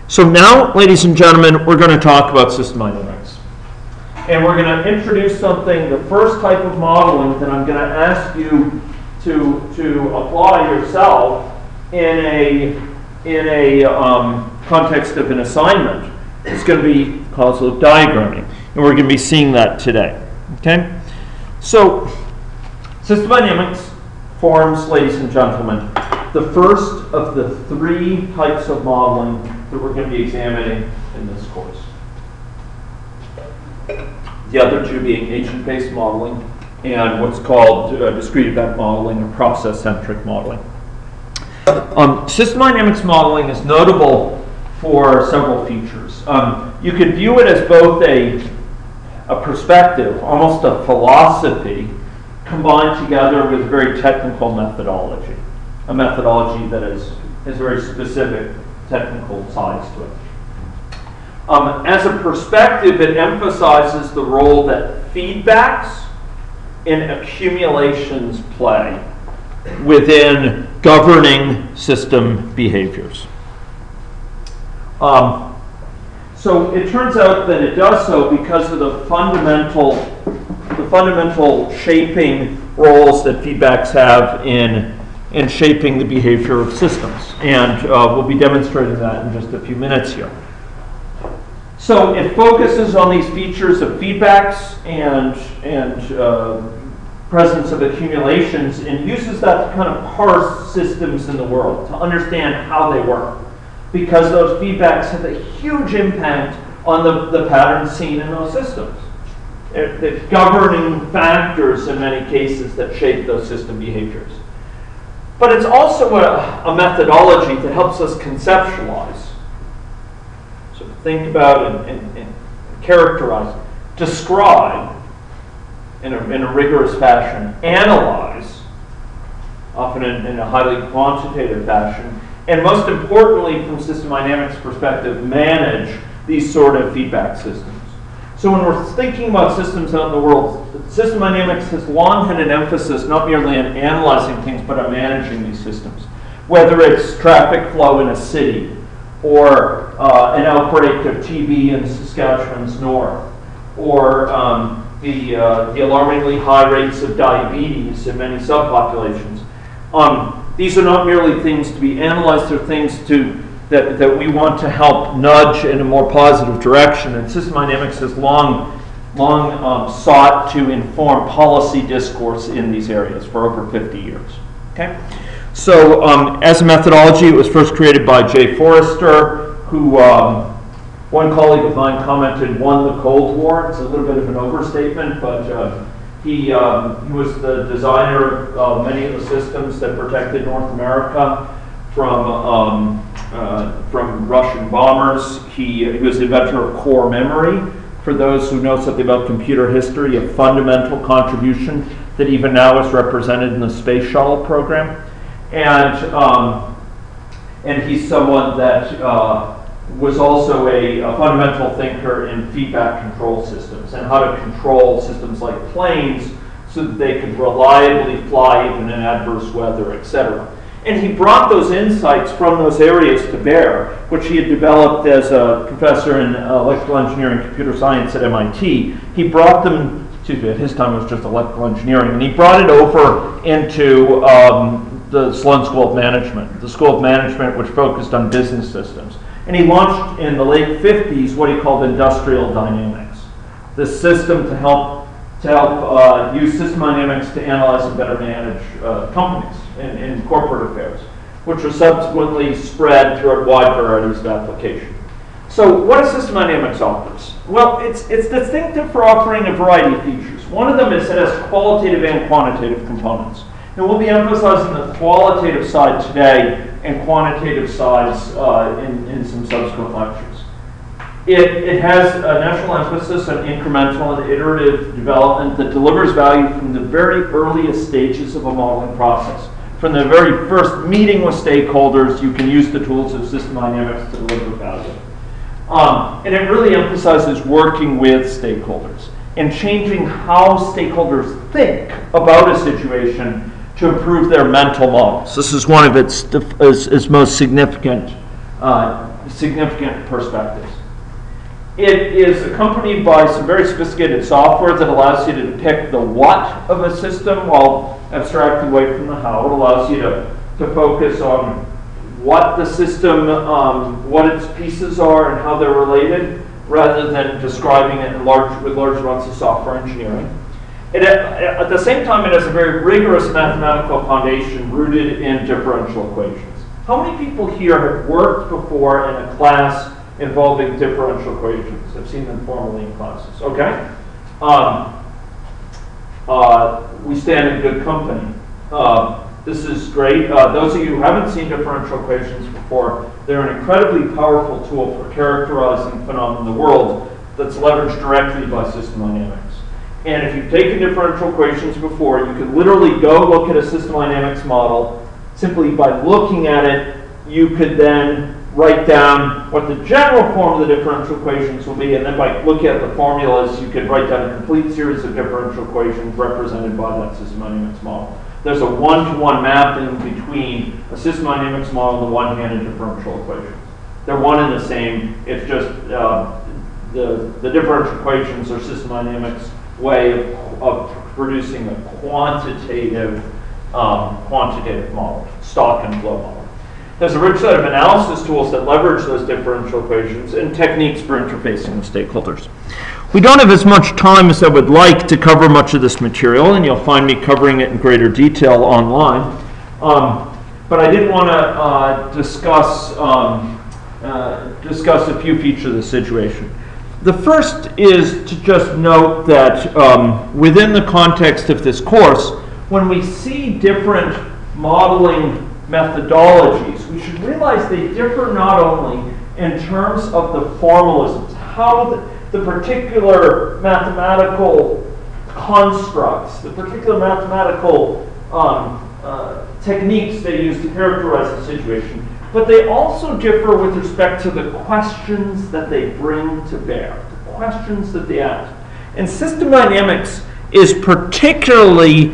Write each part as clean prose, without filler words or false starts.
So now, ladies and gentlemen, we're going to talk about system dynamics. And we're going to introduce something, the first type of modeling that I'm going to ask you to apply yourself in a context of an assignment. It's going to be causal diagramming. And we're going to be seeing that today. Okay? So, system dynamics forms, ladies and gentlemen, the first of the three types of modeling that we're going to be examining in this course. The other two being agent-based modeling and what's called discrete event modeling or process-centric modeling. System dynamics modeling is notable for several features. You could view it as both a perspective, almost a philosophy, combined together with very technical methodology. A methodology that has very specific technical sides to it. As a perspective, it emphasizes the role that feedbacks and accumulations play within governing system behaviors. So it turns out that it does so because of the fundamental shaping roles that feedbacks have in shaping the behavior of systems. And we'll be demonstrating that in just a few minutes here. So it focuses on these features of feedbacks and presence of accumulations and uses that to kind of parse systems in the world, to understand how they work. Because those feedbacks have a huge impact on the patterns seen in those systems. They're governing factors in many cases that shape those system behaviors. But it's also a methodology that helps us conceptualize. So think about and characterize, describe in a rigorous fashion, analyze, often in a highly quantitative fashion, and most importantly, from system dynamics perspective, manage these sort of feedback systems. So when we're thinking about systems out in the world, system dynamics has long had an emphasis not merely on analyzing things, but on managing these systems. Whether it's traffic flow in a city, or an outbreak of TB in Saskatchewan's north, or the alarmingly high rates of diabetes in many subpopulations. These are not merely things to be analyzed, they're things that we want to help nudge in a more positive direction. And system dynamics has long sought to inform policy discourse in these areas for over 50 years. Okay? So as a methodology, it was first created by Jay Forrester, who one colleague of mine commented won the Cold War. It's a little bit of an overstatement, but he was the designer of many of the systems that protected North America from Russian bombers. He was the inventor of core memory. For those who know something about computer history, a fundamental contribution that even now is represented in the space shuttle program. And he's someone that was also a fundamental thinker in feedback control systems and how to control systems like planes so that they could reliably fly even in adverse weather, etc. And he brought those insights from those areas to bear, which he had developed as a professor in electrical engineering and computer science at MIT. He brought them, at his time it was just electrical engineering, and he brought it over into the Sloan School of Management, the School of Management which focused on business systems. And he launched in the late 50s what he called industrial dynamics, this system to help use system dynamics to analyze and better manage companies in corporate affairs, which was subsequently spread throughout wide varieties of application. So what does system dynamics offers? Well, it's distinctive for offering a variety of features. One of them is it has qualitative and quantitative components. And we'll be emphasizing the qualitative side today and quantitative sides in some subsequent lectures. It has a natural emphasis on incremental and iterative development that delivers value from the very earliest stages of a modeling process. From the very first meeting with stakeholders, you can use the tools of system dynamics to deliver value. And it really emphasizes working with stakeholders and changing how stakeholders think about a situation to improve their mental models. This is one of its most significant significant perspectives. It is accompanied by some very sophisticated software that allows you to depict the what of a system while abstracting away from the how. It allows you to focus on what the system, what its pieces are and how they're related, rather than describing it with large amounts of software engineering. At the same time, it has a very rigorous mathematical foundation rooted in differential equations. How many people here have worked before in a class involving differential equations? I've seen them formally in classes. Okay? We stand in good company. This is great. Those of you who haven't seen differential equations before, they're an incredibly powerful tool for characterizing phenomena in the world that's leveraged directly by system dynamics. And if you've taken differential equations before, you can literally go look at a system dynamics model. Simply by looking at it, you could then write down what the general form of the differential equations will be, and then by looking at the formulas, you could write down a complete series of differential equations represented by that system dynamics model. There's a one-to-one mapping between a system dynamics model on the one hand and differential equations. They're one and the same. It's just the differential equations are system dynamics way of producing a quantitative model, stock and flow model. There's a rich set of analysis tools that leverage those differential equations and techniques for interfacing with stakeholders. We don't have as much time as I would like to cover much of this material, and you'll find me covering it in greater detail online. But I did want to discuss a few features of the situation. The first is to just note that within the context of this course, when we see different modeling methodologies, we should realize they differ not only in terms of the formalisms, how the particular mathematical constructs, the particular mathematical techniques they use to characterize the situation, but they also differ with respect to the questions that they bring to bear, the questions that they ask. And system dynamics is particularly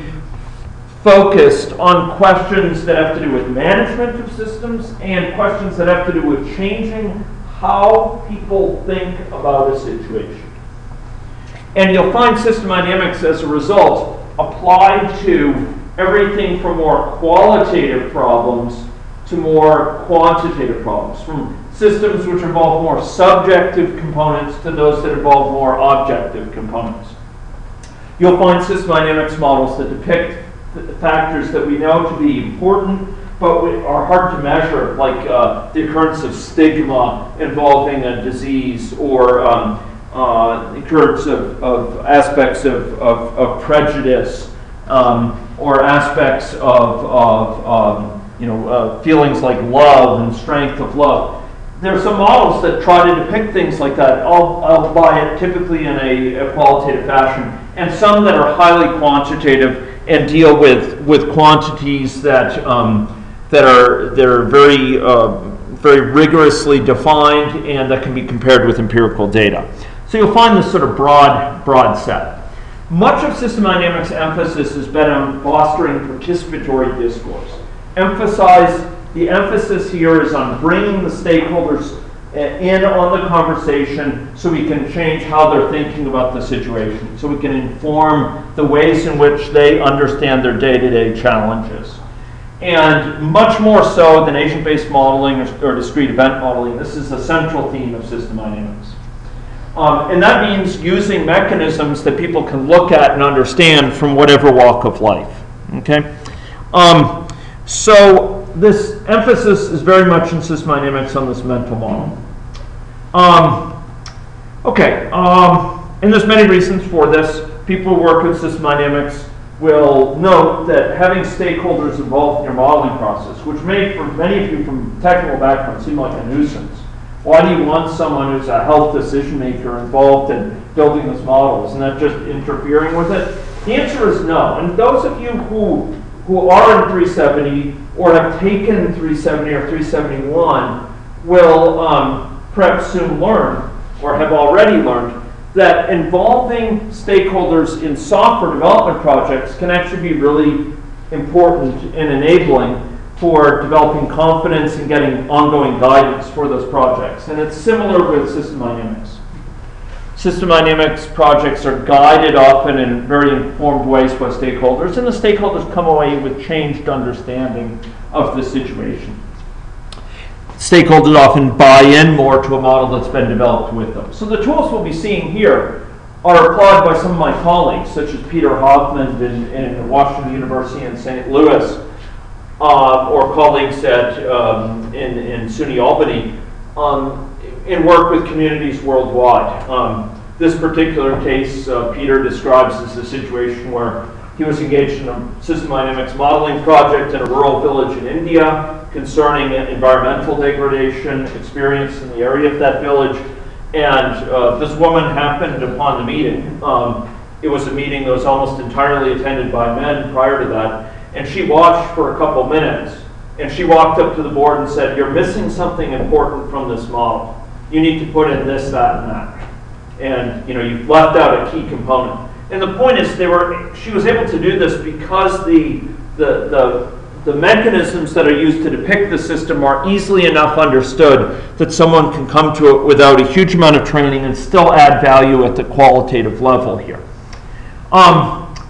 focused on questions that have to do with management of systems and questions that have to do with changing how people think about a situation. And you'll find system dynamics as a result applied to everything from more qualitative problems to more quantitative problems, from systems which involve more subjective components to those that involve more objective components. You'll find system dynamics models that depict factors that we know to be important but are hard to measure, like the occurrence of stigma involving a disease, or the occurrence of aspects of prejudice, or aspects of feelings like love and strength of love. There are some models that try to depict things like that, albeit typically in a qualitative fashion, and some that are highly quantitative and deal with quantities that are very rigorously defined and that can be compared with empirical data. So you'll find this sort of broad set. Much of system dynamics' emphasis has been on fostering participatory discourse. The emphasis here is on bringing the stakeholders in on the conversation so we can change how they're thinking about the situation, so we can inform the ways in which they understand their day-to-day challenges. And much more so than agent-based modeling or discrete event modeling, this is a central theme of system dynamics. And that means using mechanisms that people can look at and understand from whatever walk of life. Okay? So this emphasis is very much in system dynamics on this mental model. And there's many reasons for this. People who work with system dynamics will note that having stakeholders involved in your modeling process, which may, for many of you from technical backgrounds, seem like a nuisance. Why do you want someone who's a health decision maker involved in building this model? Isn't that just interfering with it? The answer is no. And those of you who are in 370 or have taken 370 or 371 will perhaps soon learn, or have already learned, that involving stakeholders in software development projects can actually be really important in enabling for developing confidence and getting ongoing guidance for those projects. And it's similar with system dynamics. System dynamics projects are guided often in very informed ways by stakeholders, and the stakeholders come away with changed understanding of the situation. Stakeholders often buy in more to a model that's been developed with them. So the tools we'll be seeing here are applied by some of my colleagues, such as Peter Hoffman in Washington University in St. Louis, or colleagues in SUNY Albany, and work with communities worldwide. This particular case, Peter describes as a situation where he was engaged in a system dynamics modeling project in a rural village in India concerning environmental degradation experienced in the area of that village. And this woman happened upon the meeting. It was a meeting that was almost entirely attended by men prior to that. And she watched for a couple minutes. And she walked up to the board and said, "You're missing something important from this model. You need to put in this, that, and that. And you've left out a key component." And the point is, she was able to do this because the mechanisms that are used to depict the system are easily enough understood that someone can come to it without a huge amount of training and still add value at the qualitative level here.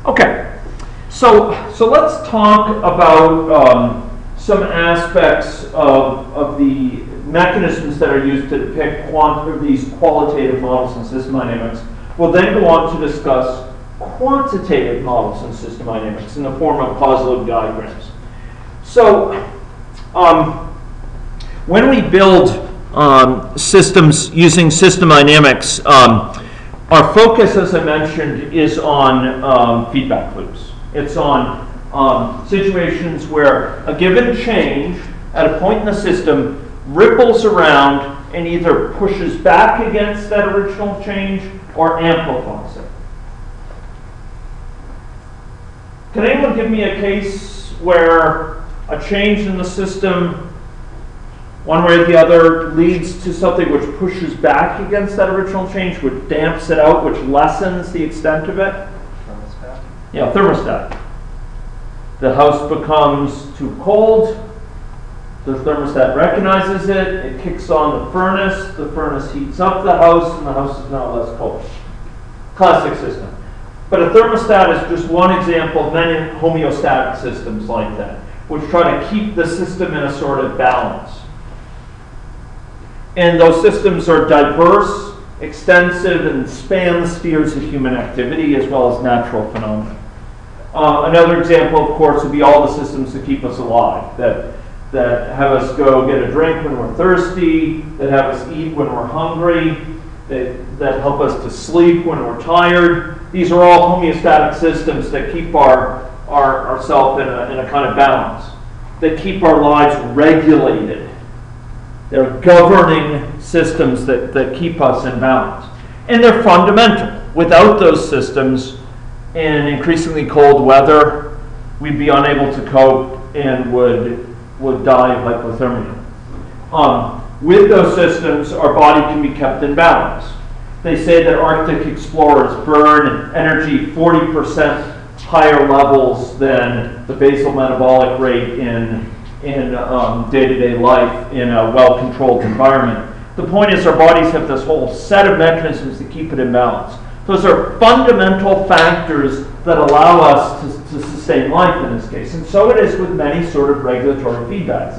Okay, so let's talk about some aspects of the mechanisms that are used to depict these qualitative models in system dynamics. We'll then go on to discuss quantitative models in system dynamics in the form of causal diagrams. So, when we build systems using system dynamics, our focus, as I mentioned, is on feedback loops. It's on situations where a given change at a point in the system ripples around and either pushes back against that original change or amplifies it. Can anyone give me a case where a change in the system, one way or the other, leads to something which pushes back against that original change, which damps it out, which lessens the extent of it? Thermostat? Yeah, thermostat. The house becomes too cold. The thermostat recognizes it. It kicks on the furnace heats up the house, and the house is now less cold. Classic system. But a thermostat is just one example of many homeostatic systems like that, which try to keep the system in a sort of balance. And those systems are diverse, extensive, and span the spheres of human activity as well as natural phenomena. Another example, of course, would be all the systems that keep us alive, that have us go get a drink when we're thirsty, that have us eat when we're hungry, that help us to sleep when we're tired. These are all homeostatic systems that keep ourselves in a kind of balance, that keep our lives regulated. They're governing systems that keep us in balance. And they're fundamental. Without those systems, in increasingly cold weather, we'd be unable to cope and would die of hypothermia. With those systems, our body can be kept in balance. They say that Arctic explorers burn energy 40% higher levels than the basal metabolic rate in day-to-day life in a well-controlled environment. The point is, our bodies have this whole set of mechanisms to keep it in balance. Those are fundamental factors that allow us to sustain life in this case. And so it is with many sort of regulatory feedbacks,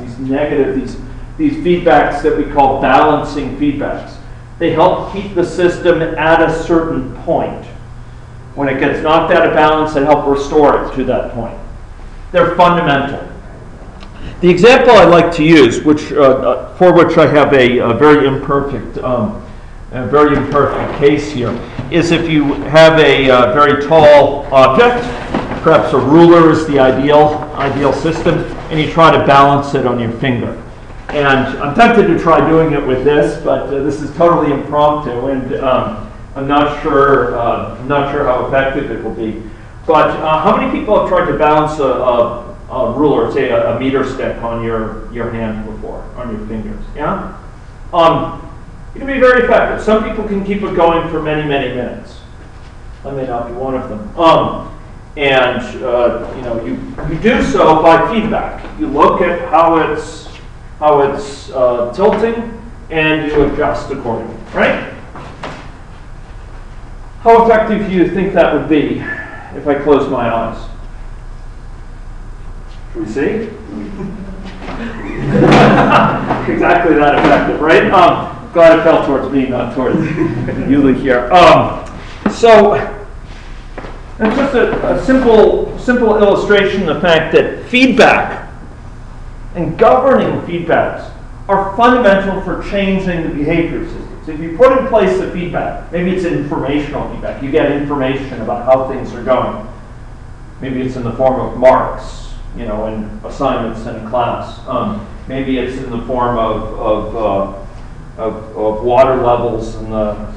these feedbacks that we call balancing feedbacks. They help keep the system at a certain point. When it gets knocked out of balance, they help restore it to that point. They're fundamental. The example I like to use, for which I have a very imperfect case here, is if you have a very tall object, perhaps a ruler is the ideal system, and you try to balance it on your finger. And I'm tempted to try doing it with this, but this is totally impromptu, and I'm not sure how effective it will be. But how many people have tried to balance a ruler, say a meter stick, on your hand before, on your fingers? Yeah? It can be very effective. Some people can keep it going for many, many minutes. I may not be one of them. And you do so by feedback. You look at how it's tilting, and you adjust accordingly, right? How effective do you think that would be if I close my eyes? Should we see? Exactly that effective, right? Glad it fell towards me, not towards you here. So, it's just a simple illustration of the fact that feedback and governing feedbacks are fundamental for changing the behavior systems. If you put in place the feedback, maybe it's informational feedback, you get information about how things are going. Maybe it's in the form of marks, in assignments in a class. Maybe it's in the form of water levels in a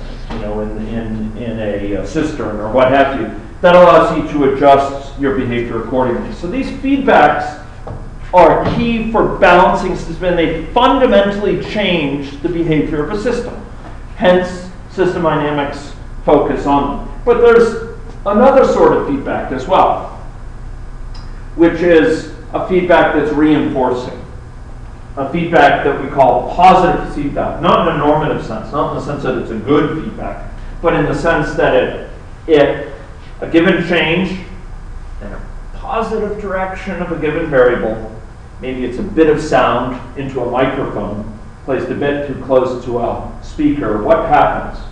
cistern or what have you. That allows you to adjust your behavior accordingly. So these feedbacks are key for balancing systems, and they fundamentally change the behavior of a system. Hence, system dynamics focus on them. But there's another sort of feedback as well, which is a feedback that's reinforcing. A feedback that we call positive feedback, not in a normative sense, not in the sense that it's a good feedback, but in the sense that a given change in a positive direction of a given variable, maybe it's a bit of sound into a microphone, placed a bit too close to a speaker, what happens?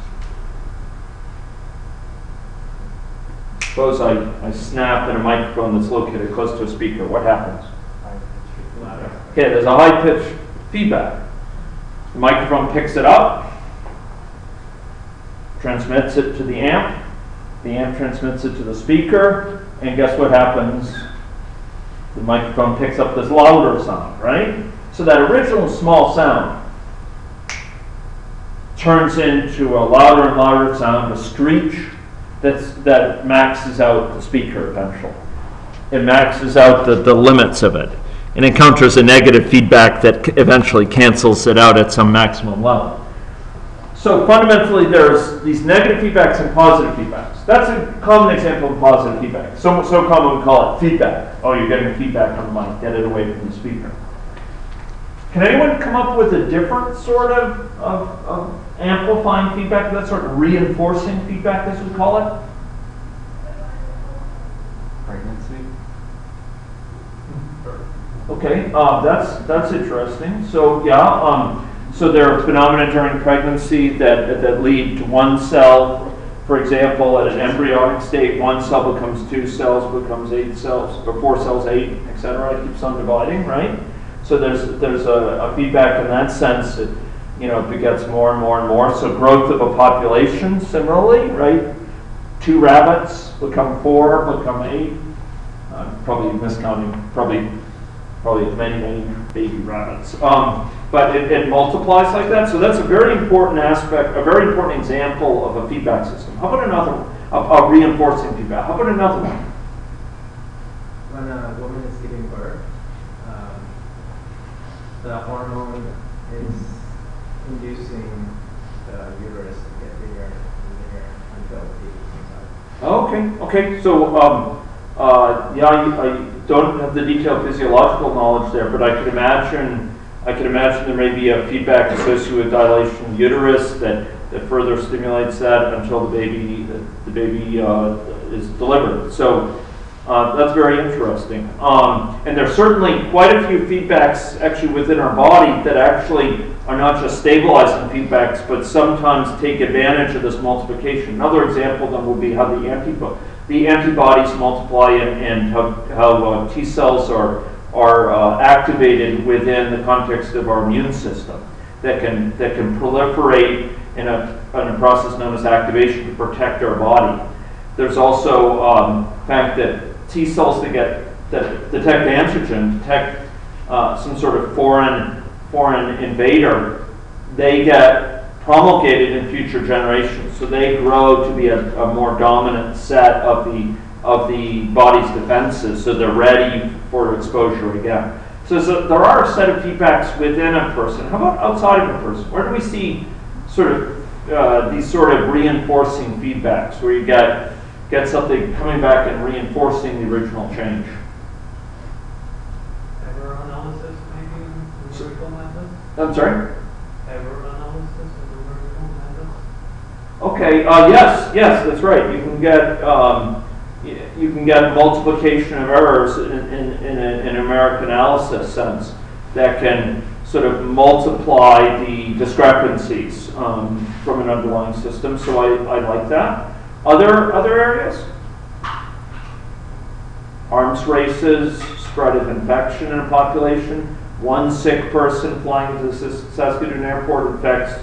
Suppose I snap at a microphone that's located close to a speaker, what happens? Okay, there's a high-pitched feedback. The microphone picks it up, transmits it to the amp transmits it to the speaker, and guess what happens? The microphone picks up this louder sound, right? So that original small sound turns into a louder and louder sound, a screech that maxes out the speaker eventually. It maxes out the limits of it, and encounters a negative feedback that eventually cancels it out at some maximum level. So fundamentally, there's these negative feedbacks and positive feedbacks. That's a common example of positive feedback. So common we call it feedback. Oh, you're getting feedback on the mic. Get it away from the speaker. Can anyone come up with a different sort of amplifying feedback, that sort of reinforcing feedback, as we call it? Pregnancy. Okay, that's interesting. So yeah, so there are phenomena during pregnancy that lead to one cell. For example, at an embryonic state, one cell becomes 2 cells, becomes 8 cells, or 4 cells, 8, etc. It keeps on dividing, right? So there's a feedback in that sense. It begets more and more and more. So growth of a population, similarly, right? 2 rabbits become 4, become 8. Probably miscounting. Probably many baby rabbits. But it multiplies like that. So that's a very important aspect, a very important example of a feedback system. How about another one? A reinforcing feedback. How about another one? When a woman is giving birth, the hormone is inducing the uterus to get bigger and bigger until the baby comes out. Okay. So I don't have the detailed physiological knowledge there, but I could imagine there may be a feedback associated with dilation of the uterus that further stimulates that until the baby is delivered. So that's very interesting. And there's certainly quite a few feedbacks actually within our body that actually are not just stabilizing feedbacks, but sometimes take advantage of this multiplication. Another example then would be how the antibodies multiply and how T cells are activated within the context of our immune system that can proliferate in a process known as activation to protect our body. There's also the fact that T cells that detect antigen, detect some sort of foreign invader, they get promulgated in future generations. So they grow to be a more dominant set of the body's defenses, so they're ready for exposure again. So there are a set of feedbacks within a person. How about outside of a person? Where do we see sort of these sort of reinforcing feedbacks, where you get get something coming back and reinforcing the original change. Error analysis, maybe, in numerical methods? I'm sorry? Error analysis in numerical methods? Okay, yes, that's right. You can get multiplication of errors in a numeric analysis sense that can sort of multiply the discrepancies from an underlying system. So I like that. Other areas? Arms races, spread of infection in a population. One sick person flying to the Saskatoon airport infects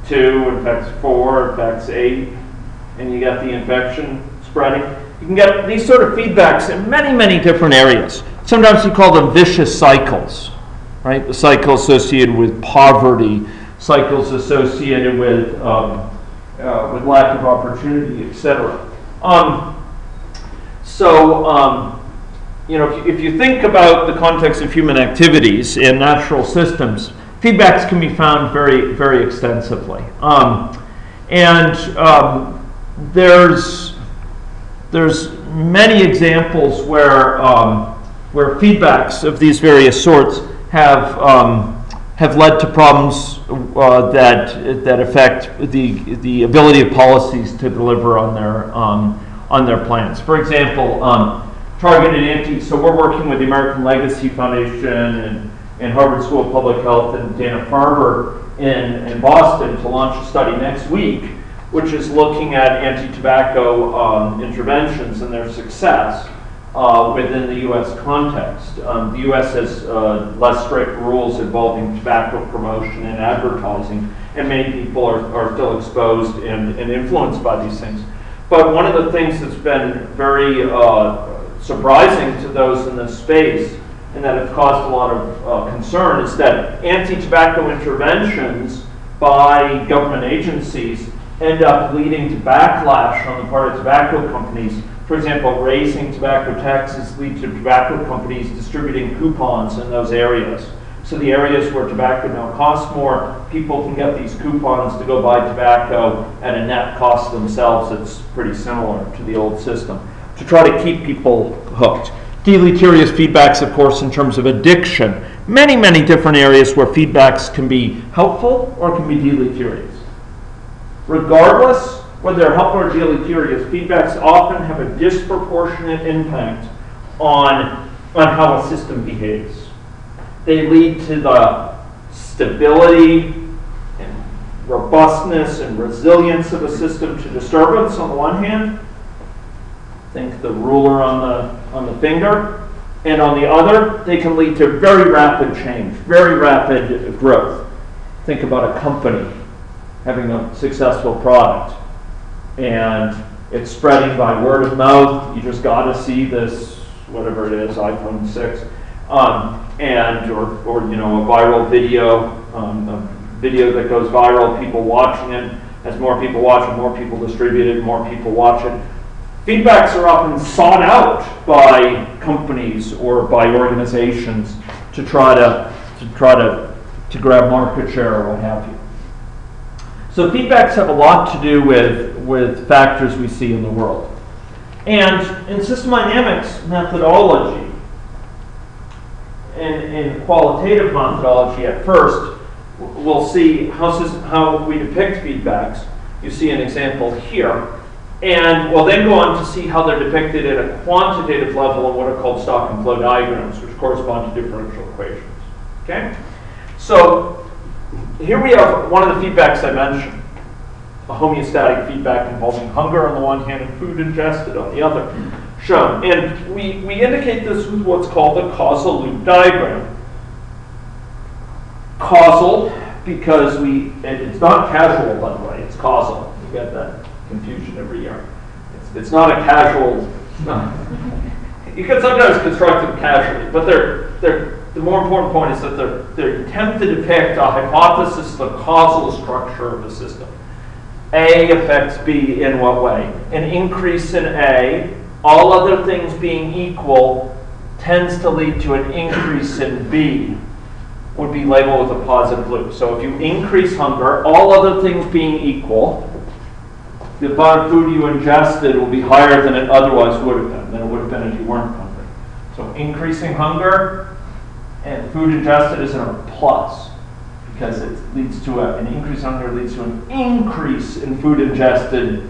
2, infects 4, infects 8, and you get the infection spreading. You can get these sort of feedbacks in many, many different areas. Sometimes you call them vicious cycles, right? The cycle associated with poverty, cycles associated with lack of opportunity, etc. If you think about the context of human activities in natural systems, feedbacks can be found very, very extensively. There's many examples where feedbacks of these various sorts have led to problems that affect the ability of policies to deliver on their plans. For example, targeted anti. So we're working with the American Legacy Foundation and Harvard School of Public Health and Dana-Farber in Boston to launch a study next week, which is looking at anti-tobacco interventions and their success within the U.S. context. The U.S. has less strict rules involving tobacco promotion and advertising, and many people are still exposed and influenced by these things. But one of the things that's been very surprising to those in this space, and that have caused a lot of concern, is that anti-tobacco interventions by government agencies end up leading to backlash on the part of tobacco companies. For example, raising tobacco taxes lead to tobacco companies distributing coupons in those areas. So the areas where tobacco now costs more, people can get these coupons to go buy tobacco at a net cost themselves that's pretty similar to the old system, to try to keep people hooked. Deleterious feedbacks, of course, in terms of addiction. Many, many different areas where feedbacks can be helpful or can be deleterious. Regardless whether they're helpful or deleterious, feedbacks often have a disproportionate impact on how a system behaves. They lead to the stability and robustness and resilience of a system to disturbance on the one hand. Think the ruler on the finger. And on the other, they can lead to very rapid change, very rapid growth. Think about a company having a successful product, and it's spreading by word of mouth. You just got to see this, whatever it is, iPhone 6, and or a viral video, a video that goes viral, people watching it. As more people watch it, more people distribute it, more people watch it. Feedbacks are often sought out by companies or by organizations to try to grab market share or what have you. So feedbacks have a lot to do with factors we see in the world. And in system dynamics methodology, in qualitative methodology at first, we'll see how we depict feedbacks. You see an example here. And we'll then go on to see how they're depicted at a quantitative level in what are called stock and flow diagrams, which correspond to differential equations. Okay? So here we have one of the feedbacks I mentioned, a homeostatic feedback involving hunger on the one hand and food ingested on the other, shown. And we indicate this with what's called the causal loop diagram. Causal, because it's not casual, by the way, it's causal. You get that confusion every year. It's not a casual. You can sometimes construct them casually, but the more important point is that they attempt to depict a hypothesis of the causal structure of a system. A affects B in what way? An increase in A, all other things being equal, tends to lead to an increase in B, would be labeled with a positive loop. So if you increase hunger, all other things being equal, the amount of food you ingested will be higher than it otherwise would have been, than it would have been if you weren't hungry. So increasing hunger and food ingested is a plus, because it leads to an increase in hunger leads to an increase in food ingested,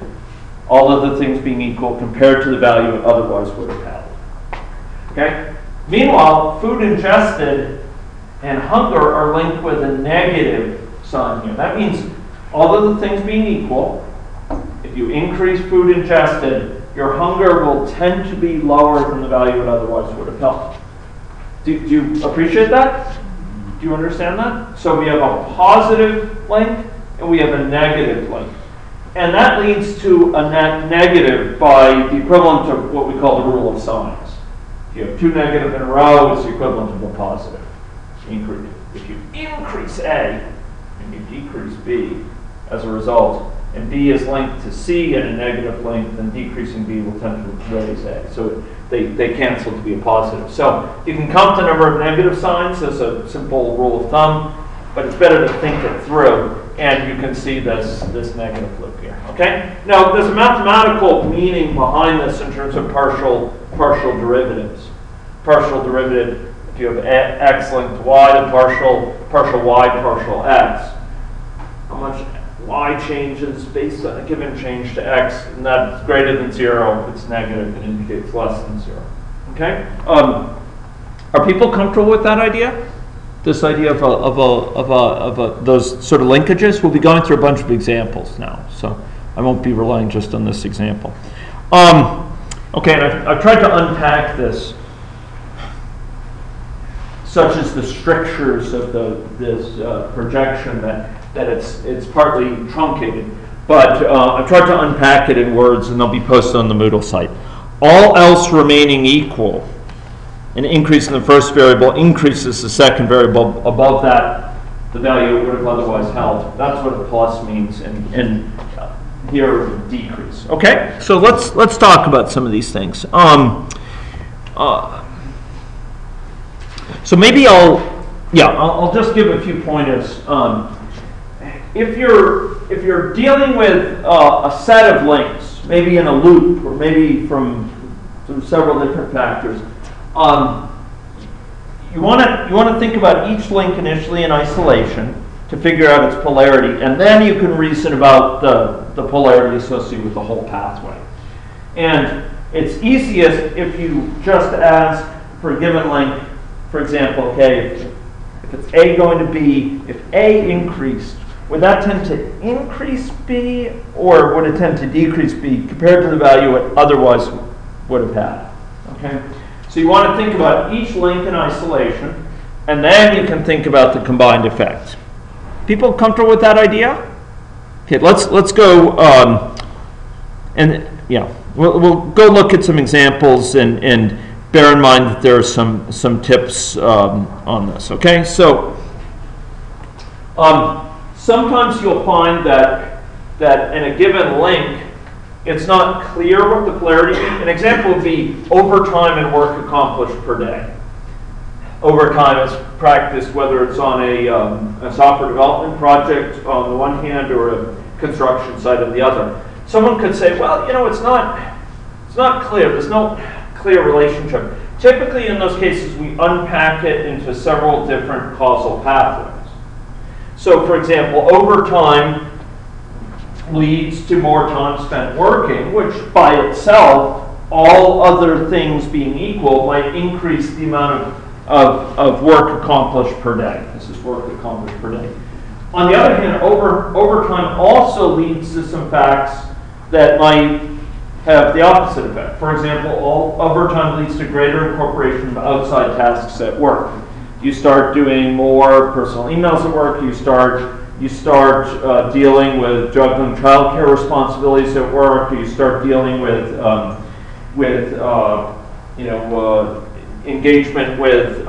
all other things being equal, compared to the value it otherwise would have had. Okay? Meanwhile, food ingested and hunger are linked with a negative sign here. That means all other things being equal, if you increase food ingested, your hunger will tend to be lower than the value it otherwise would have held. Do you appreciate that? Do you understand that? So we have a positive link and we have a negative link. And that leads to a net negative by the equivalent of what we call the rule of signs. If you have two negative in a row, it's the equivalent of a positive. If you increase A and you decrease B as a result, and B is linked to C in a negative link, then decreasing B will tend to raise A. So they cancel to be a positive. So you can count the number of negative signs as a simple rule of thumb, but it's better to think it through, and you can see this negative loop here. Okay? Now, there's a mathematical meaning behind this in terms of partial derivatives. Partial derivative, if you have x linked to y, then partial y, partial x. How much y changes based on a given change to x, and that's greater than 0. If it's negative, it indicates less than 0. Okay? Are people comfortable with that idea? This idea of those sort of linkages? We'll be going through a bunch of examples now, so I won't be relying just on this example. Okay, and I've tried to unpack this, such as the strictures of this projection that it's partly truncated, but I've tried to unpack it in words, and they'll be posted on the Moodle site. All else remaining equal, an increase in the first variable increases the second variable. Above that, the value it would have otherwise held. That's what a plus means, and here decrease. Okay, so let's talk about some of these things. So maybe I'll just give a few pointers. If you're dealing with a set of links, maybe in a loop, or maybe from several different factors, you want to think about each link initially in isolation to figure out its polarity, and then you can reason about the polarity associated with the whole pathway. And it's easiest if you just ask for a given link, for example, okay, if it's A going to B, if A increased, would that tend to increase B, or would it tend to decrease B compared to the value it otherwise would have had? Okay, so you want to think about each link in isolation, and then you can think about the combined effect. People comfortable with that idea? Okay, let's go we'll go look at some examples and bear in mind that there are some tips on this. Okay, so sometimes you'll find that in a given link, it's not clear what the polarity is. An example would be overtime and work accomplished per day. Overtime is practiced whether it's on a software development project on the one hand or a construction site on the other. Someone could say, well, it's not clear. There's no clear relationship. Typically, in those cases, we unpack it into several different causal pathways. So, for example, overtime leads to more time spent working, which by itself, all other things being equal, might increase the amount of work accomplished per day. This is work accomplished per day. On the other hand, overtime also leads to some facts that might have the opposite effect. For example, overtime leads to greater incorporation of outside tasks at work. You start doing more personal emails at work. You start dealing with juggling childcare responsibilities at work. You start dealing with engagement with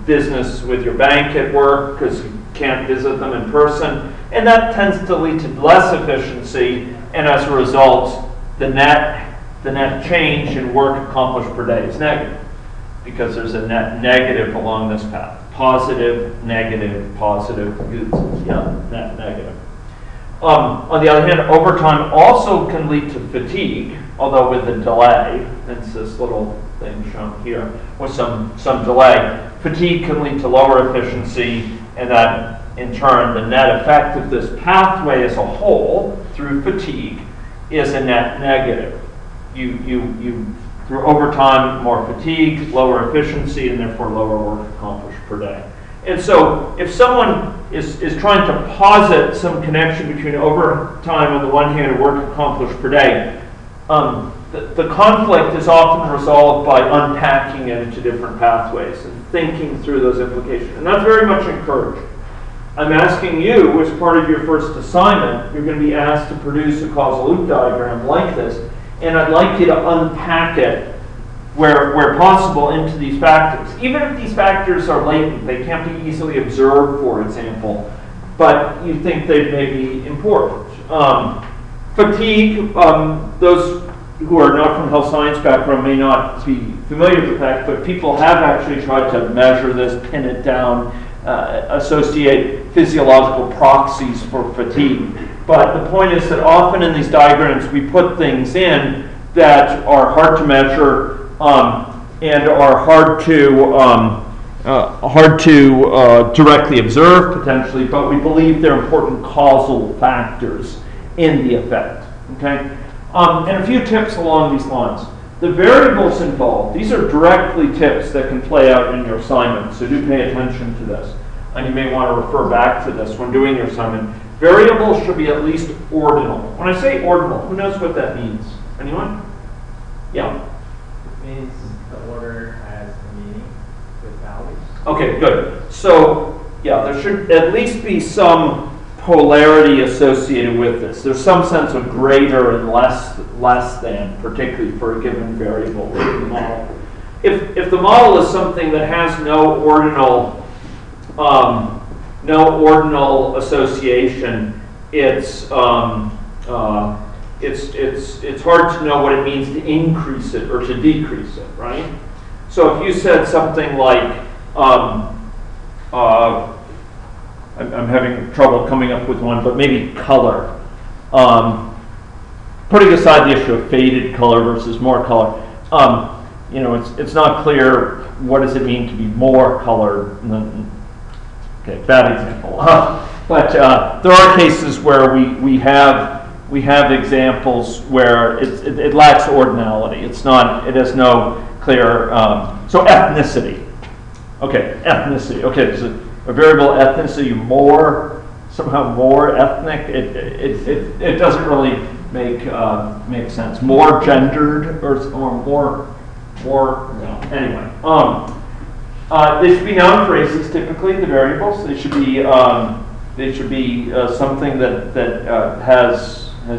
business with your bank at work because you can't visit them in person, and that tends to lead to less efficiency. And as a result, the net change in work accomplished per day is negative, because there's a net negative along this path. Positive, negative, positive, net negative. On the other hand, overtime also can lead to fatigue, although with a delay. Hence this little thing shown here with some delay. Fatigue can lead to lower efficiency, and that in turn, the net effect of this pathway as a whole through fatigue is a net negative. You through overtime, more fatigue, lower efficiency, and therefore lower work accomplished per day. And so if someone is trying to posit some connection between overtime on the one hand and work accomplished per day, the conflict is often resolved by unpacking it into different pathways and thinking through those implications. And that's very much encouraged. I'm asking you, as part of your first assignment, you're going to be asked to produce a causal loop diagram like this, and I'd like you to unpack it where possible into these factors. Even if these factors are latent, they can't be easily observed, for example, but you think they may be important. Fatigue, those who are not from health science background may not be familiar with the fact, but people have actually tried to measure this, pin it down, associate physiological proxies for fatigue. But the point is that often in these diagrams we put things in that are hard to measure and are hard to directly observe potentially, but we believe they're important causal factors in the effect. Okay, and a few tips along these lines. The variables involved, these are directly tips that can play out in your assignment, so do pay attention to this. And you may want to refer back to this when doing your assignment. Variables should be at least ordinal. When I say ordinal, who knows what that means? Anyone? Yeah. It means the order has a meaning with values. Okay, good. So, yeah, there should at least be some polarity associated with this. There's some sense of greater and less than, particularly for a given variable in the model. If the model is something that has no ordinal association, it's hard to know what it means to increase it or to decrease it, right? So if you said something like, I'm having trouble coming up with one, but maybe color. Putting aside the issue of faded color versus more color, it's not clear what does it mean to be more colored. Okay, bad example. But there are cases where we have examples where it lacks ordinality. It has no clear. So ethnicity. Okay, ethnicity. Okay, there's a variable ethnicity somehow more ethnic. It doesn't really make sense. More gendered or more. No. Anyway. They should be noun phrases typically. The variables. They should be something that has a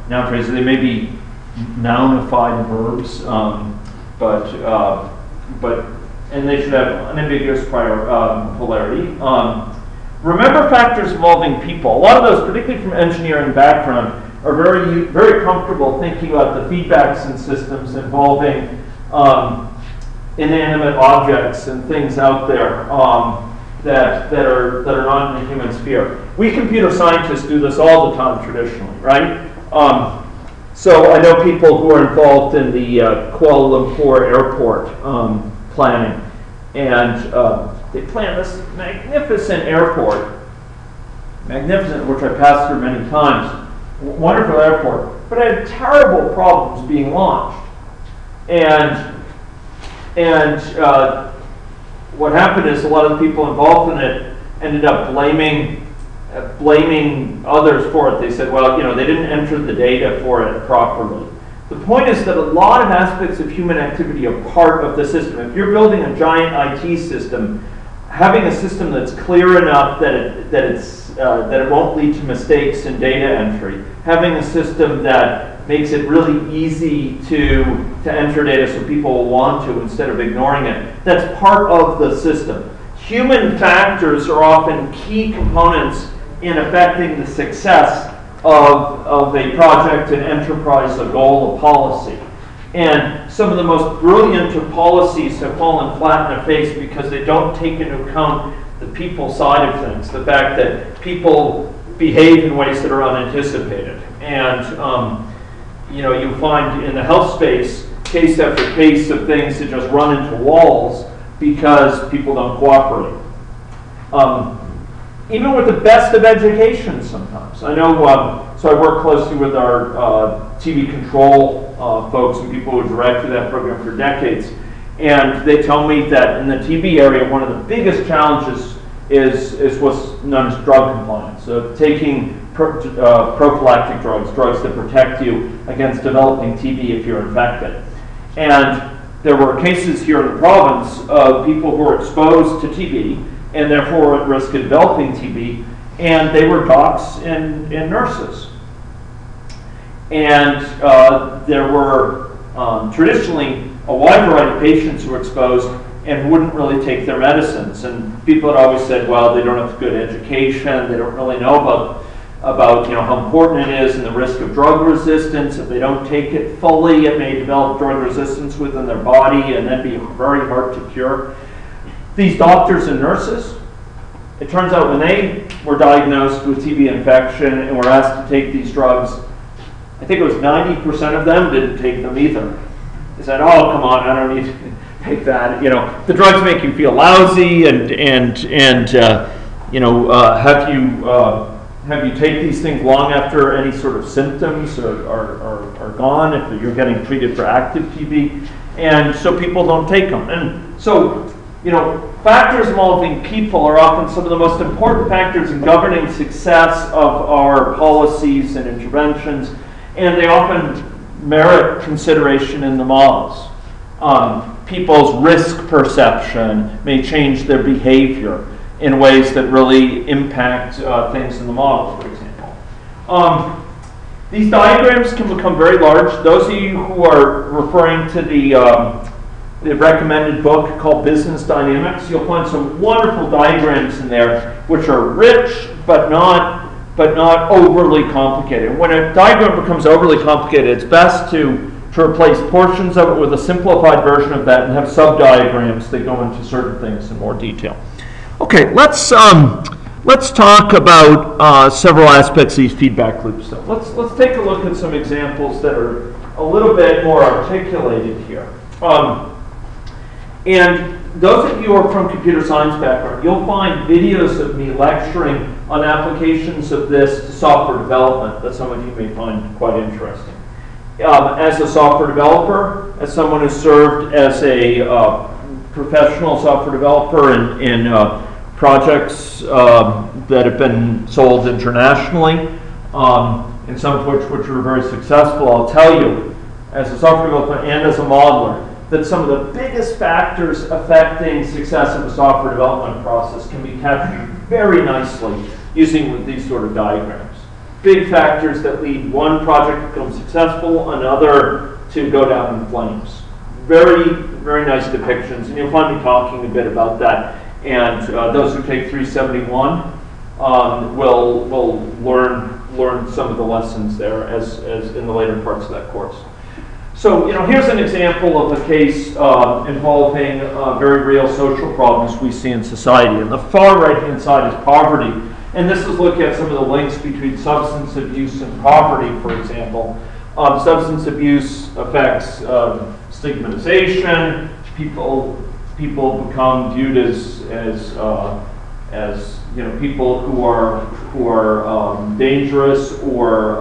noun phrase. They may be nounified verbs, and they should have unambiguous polarity. Remember factors involving people. A lot of those, particularly from engineering background, are very, very comfortable thinking about the feedbacks and systems involving inanimate objects and things out there that are not in the human sphere. We computer scientists do this all the time traditionally, right? So I know people who are involved in the Kuala Lumpur airport planning, and they plan this magnificent airport, which I passed through many times, wonderful airport, but it had terrible problems being launched. And what happened is a lot of the people involved in it ended up blaming others for it. They said, well, they didn't enter the data for it properly. The point is that a lot of aspects of human activity are part of the system. If you're building a giant IT system, having a system that's clear enough that it won't lead to mistakes in data entry, having a system that makes it really easy to enter data so people will want to instead of ignoring it, that's part of the system. Human factors are often key components in affecting the success of a project, an enterprise, a goal, a policy. And some of the most brilliant of policies have fallen flat in the face because they don't take into account the people side of things, the fact that people behave in ways that are unanticipated. And you find in the health space case after case of things that just run into walls because people don't cooperate. Even with the best of education sometimes. I know, so I work closely with our TV control folks and people who directed that program for decades. And they tell me that in the TB area, one of the biggest challenges is what's known as drug compliance. So taking prophylactic drugs that protect you against developing TB if you're infected. And there were cases here in the province of people who were exposed to TB and therefore at risk of developing TB, and they were docs and nurses. And there were traditionally a wide variety of patients who were exposed and wouldn't really take their medicines. And people had always said, well, they don't have good education, they don't really know about how important it is and the risk of drug resistance. If they don't take it fully, it may develop drug resistance within their body and then be very hard to cure. These doctors and nurses, it turns out when they were diagnosed with TB infection and were asked to take these drugs, I think it was 90% of them didn't take them either. They said, oh, come on, I don't need to take that. The drugs make you feel lousy have you take these things long after any sort of symptoms are gone, if you're getting treated for active TB, and so people don't take them. And so, factors involving people are often some of the most important factors in governing success of our policies and interventions, and they often merit consideration in the models. People's risk perception may change their behavior in ways that really impact things in the model, for example. These diagrams can become very large. Those of you who are referring to the recommended book called Business Dynamics, you'll find some wonderful diagrams in there which are rich but not overly complicated. When a diagram becomes overly complicated, it's best to replace portions of it with a simplified version of that and have sub-diagrams that go into certain things in more detail. Okay, let's talk about several aspects of these feedback loops. So let's take a look at some examples that are a little bit more articulated here. And those of you who are from computer science background, you'll find videos of me lecturing on applications of this to software development that some of you may find quite interesting. As a software developer, as someone who served as a professional software developer in projects that have been sold internationally, and some of which were very successful, I'll tell you, as a software developer and as a modeler, that some of the biggest factors affecting success of the software development process can be captured very nicely using these sort of diagrams. Big factors that lead one project to become successful, another to go down in flames. Very, very nice depictions, and you'll find me talking a bit about that. And those who take 371 will learn some of the lessons there as in the later parts of that course. So, here's an example of a case involving very real social problems we see in society. And the far right-hand side is poverty. And this is looking at some of the links between substance abuse and poverty, for example. Substance abuse affects stigmatization. People become viewed as people who are dangerous or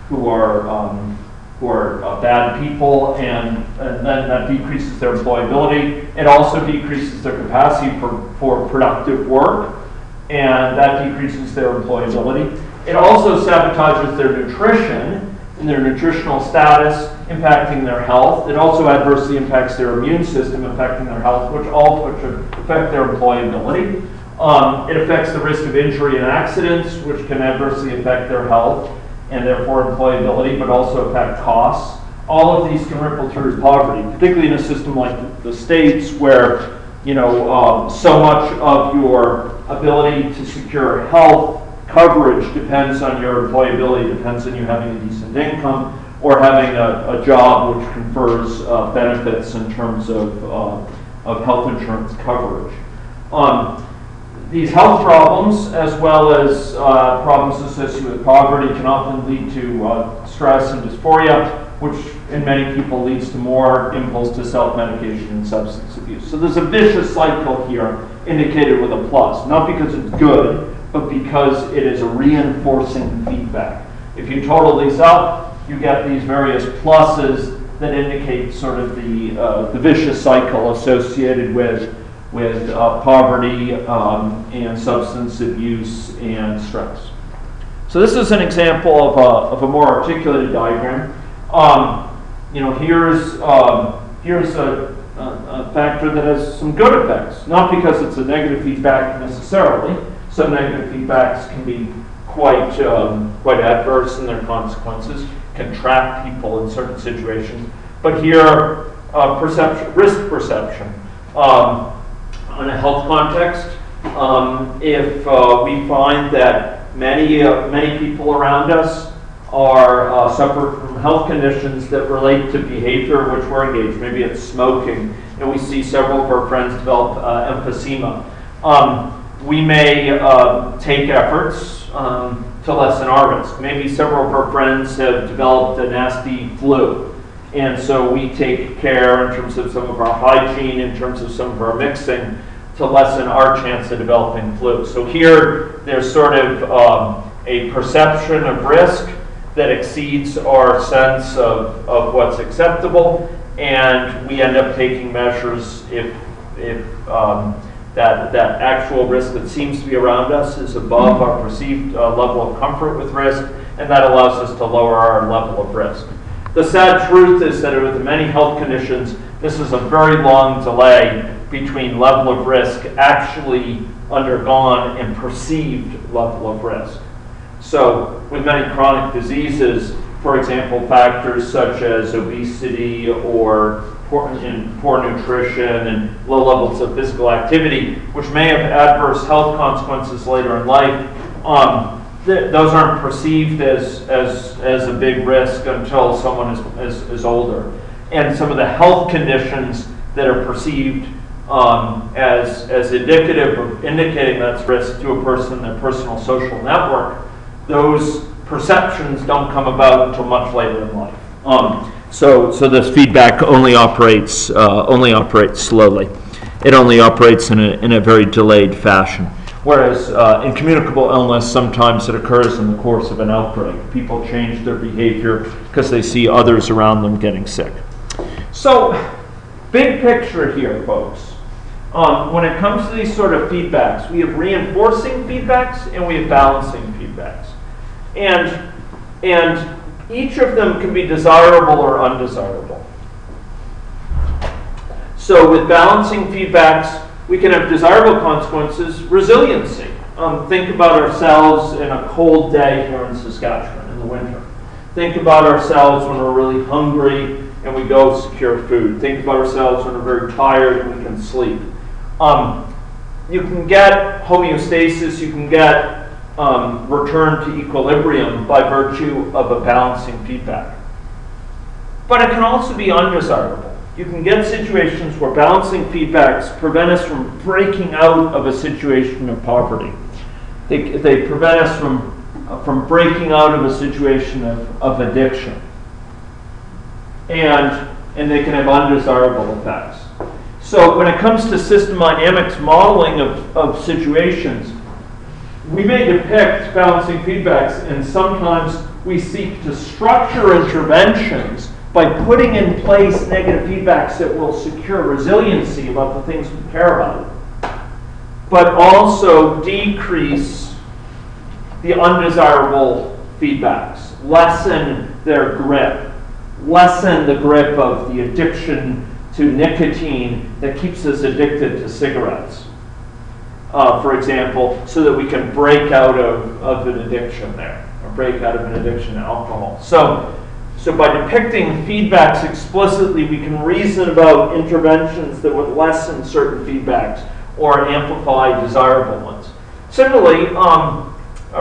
who are bad people, and then that decreases their employability. It also decreases their capacity for productive work, and that decreases their employability. It also sabotages their nutrition and their nutritional status, impacting their health. It also adversely impacts their immune system, affecting their health, which affect their employability. It affects the risk of injury and accidents, which can adversely affect their health and therefore employability, but also affect costs. All of these can ripple through poverty, particularly in a system like the States, where so much of your ability to secure health coverage depends on your employability, depends on you having a decent income or having a job which confers benefits in terms of health insurance coverage. these health problems, as well as problems associated with poverty, can often lead to stress and dysphoria, which in many people leads to more impulse to self-medication and substance abuse. So there's a vicious cycle here indicated with a plus, not because it's good, but because it is a reinforcing feedback. If you total these up, you get these various pluses that indicate sort of the vicious cycle associated with poverty and substance abuse and stress. So this is an example of a more articulated diagram. Here's a factor that has some good effects, not because it's a negative feedback necessarily. Some negative feedbacks can be quite adverse in their consequences, can trap people in certain situations. But here, risk perception. In a health context, if we find that many people around us suffer from health conditions that relate to behavior in which we're engaged, maybe it's smoking, and we see several of our friends develop emphysema, we may take efforts to lessen our risk. Maybe several of our friends have developed a nasty flu, and so we take care in terms of some of our hygiene, in terms of some of our mixing, to lessen our chance of developing flu. So here, there's sort of a perception of risk that exceeds our sense of what's acceptable, and we end up taking measures if that actual risk that seems to be around us is above our perceived level of comfort with risk, and that allows us to lower our level of risk. The sad truth is that with many health conditions, this is a very long delay between level of risk actually undergone and perceived level of risk. So with many chronic diseases, for example, factors such as obesity or poor nutrition and low levels of physical activity, which may have adverse health consequences later in life, those aren't perceived as a big risk until someone is older. And some of the health conditions that are perceived as indicative of indicating that's risk to a person in their personal social network, those perceptions don't come about until much later in life. So this feedback only operates slowly. It only operates in a very delayed fashion. Whereas in communicable illness, sometimes it occurs in the course of an outbreak. People change their behavior because they see others around them getting sick. So, big picture here, folks. When it comes to these sort of feedbacks, we have reinforcing feedbacks and we have balancing feedbacks. And each of them can be desirable or undesirable. So with balancing feedbacks, we can have desirable consequences, resiliency. Think about ourselves in a cold day here in Saskatchewan in the winter. Think about ourselves when we're really hungry and we go secure food. Think about ourselves when we're very tired and we can sleep. You can get homeostasis, you can get return to equilibrium by virtue of a balancing feedback. But it can also be undesirable. You can get situations where balancing feedbacks prevent us from breaking out of a situation of poverty. They prevent us from breaking out of a situation of addiction. And they can have undesirable effects. So when it comes to system dynamics modeling of situations, we may depict balancing feedbacks, and sometimes we seek to structure interventions by putting in place negative feedbacks that will secure resiliency about the things we care about, but also decrease the undesirable feedbacks, lessen their grip, lessen the grip of the addiction to nicotine that keeps us addicted to cigarettes, for example, so that we can break out of an addiction there, or break out of an addiction to alcohol. So by depicting feedbacks explicitly, we can reason about interventions that would lessen certain feedbacks or amplify desirable ones. Similarly,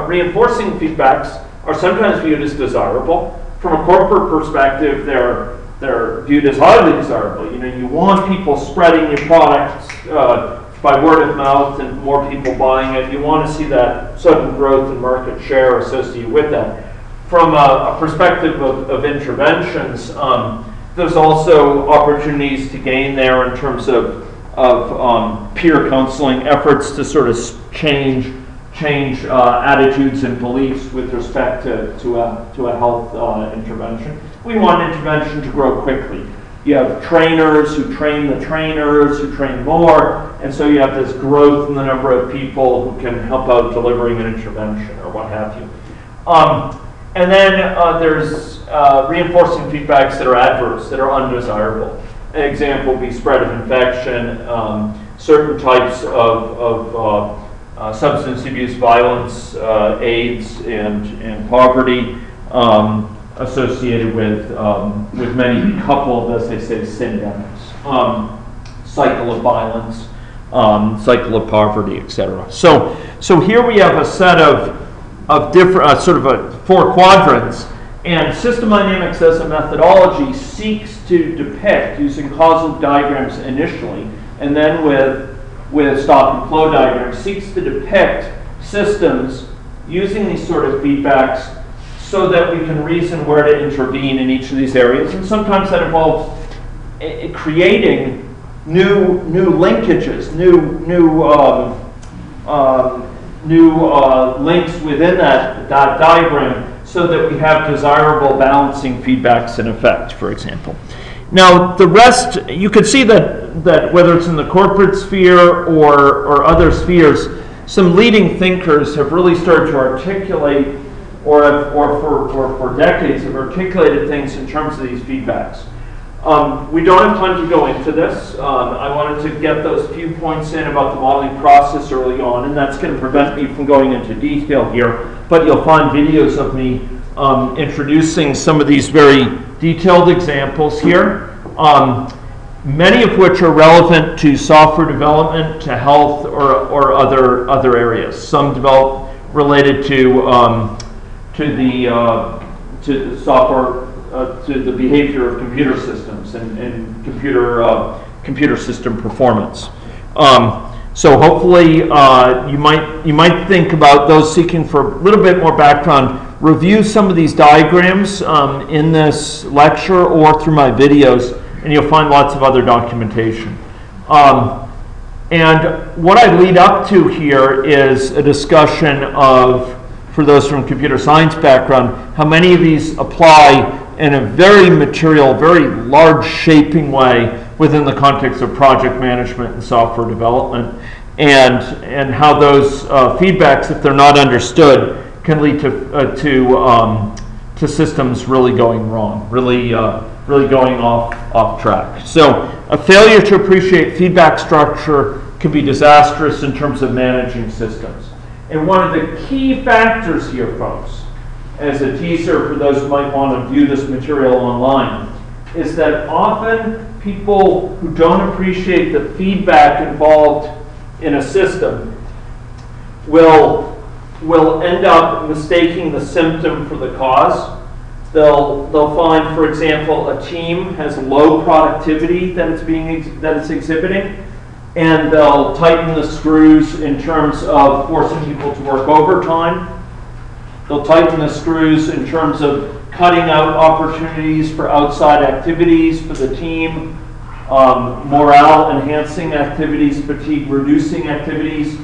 reinforcing feedbacks are sometimes viewed as desirable. From a corporate perspective, they're viewed as highly desirable. You want people spreading your products by word of mouth and more people buying it, you want to see that sudden growth in market share associated with that. From a perspective of interventions, there's also opportunities to gain there in terms of peer counseling efforts to sort of change attitudes and beliefs with respect to a health intervention. We want intervention to grow quickly. You have trainers who train the trainers who train more, and so you have this growth in the number of people who can help out delivering an intervention or what have you. And then there's reinforcing feedbacks that are adverse, that are undesirable. An example would be spread of infection, certain types of substance abuse, violence, AIDS, and poverty associated with many coupled, as they say, syndemics, cycle of violence, cycle of poverty, etc. So here we have a set of different, sort of 4 quadrants, and system dynamics as a methodology seeks to depict, using causal diagrams initially, and then with stop and flow diagrams, seeks to depict systems using these sort of feedbacks so that we can reason where to intervene in each of these areas. And sometimes that involves creating new linkages, new links within that diagram so that we have desirable balancing feedbacks in effect, for example. Now, the rest, you could see that whether it's in the corporate sphere or other spheres, some leading thinkers have really started to articulate, or for decades have articulated things in terms of these feedbacks. We don't have time to go into this. I wanted to get those few points in about the modeling process early on, and that's going to prevent me from going into detail here, but you'll find videos of me introducing some of these very detailed examples here, many of which are relevant to software development, to health, or other areas. Some related to the software, to the behavior of computer systems and computer system performance. So hopefully you might think about those seeking for a little bit more background. Review some of these diagrams in this lecture or through my videos, and you'll find lots of other documentation. And what I lead up to here is a discussion of, for those from computer science background, how many of these apply in a very material, very large shaping way within the context of project management and software development, and how those feedbacks, if they're not understood, can lead to systems really going wrong, really going off track. So a failure to appreciate feedback structure can be disastrous in terms of managing systems. And one of the key factors here, folks, as a teaser for those who might want to view this material online, is that often people who don't appreciate the feedback involved in a system will end up mistaking the symptom for the cause. They'll find, for example, a team has low productivity that it's exhibiting, and they'll tighten the screws in terms of forcing people to work overtime. They'll tighten the screws in terms of cutting out opportunities for outside activities for the team, morale-enhancing activities, fatigue-reducing activities,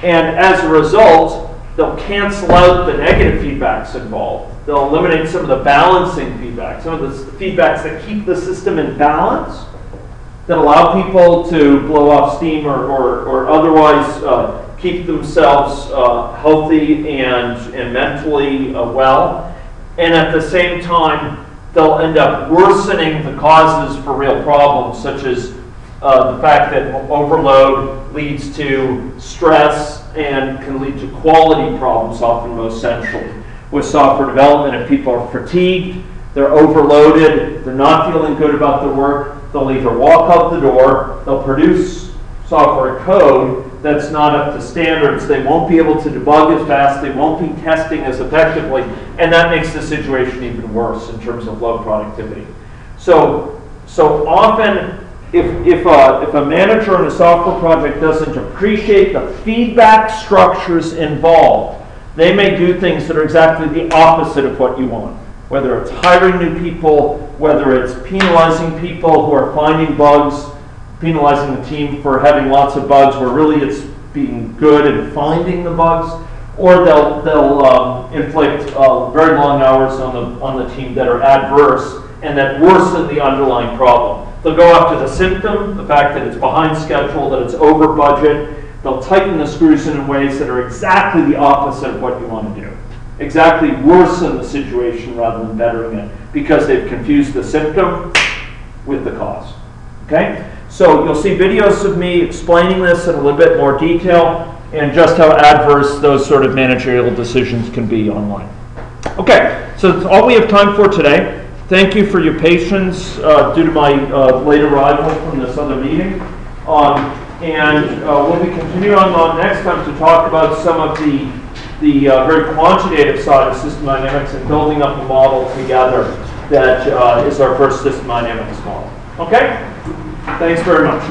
and as a result, they'll cancel out the negative feedbacks involved. They'll eliminate some of the balancing feedback, some of the feedbacks that keep the system in balance, that allow people to blow off steam or otherwise keep themselves healthy and mentally well. And at the same time, they'll end up worsening the causes for real problems, such as the fact that overload leads to stress and can lead to quality problems, often most centrally. With software development, if people are fatigued, they're overloaded, they're not feeling good about their work, they'll either walk out the door, they'll produce software code that's not up to standards, they won't be able to debug as fast, they won't be testing as effectively, and that makes the situation even worse in terms of low productivity. So often if a manager in a software project doesn't appreciate the feedback structures involved, they may do things that are exactly the opposite of what you want. Whether it's hiring new people, whether it's penalizing people who are finding bugs, penalizing the team for having lots of bugs where really it's being good and finding the bugs, or they'll inflict very long hours on the team that are adverse and that worsen the underlying problem. They'll go after the symptom, the fact that it's behind schedule, that it's over budget. They'll tighten the screws in ways that are exactly the opposite of what you want to do. Exactly worsen the situation rather than bettering it, because they've confused the symptom with the cause. Okay? So you'll see videos of me explaining this in a little bit more detail and just how adverse those sort of managerial decisions can be online. Okay, so that's all we have time for today. Thank you for your patience due to my late arrival from this other meeting. We'll be continuing on next time to talk about some of the very quantitative side of system dynamics and building up a model together that is our first system dynamics model. Okay? Thanks very much.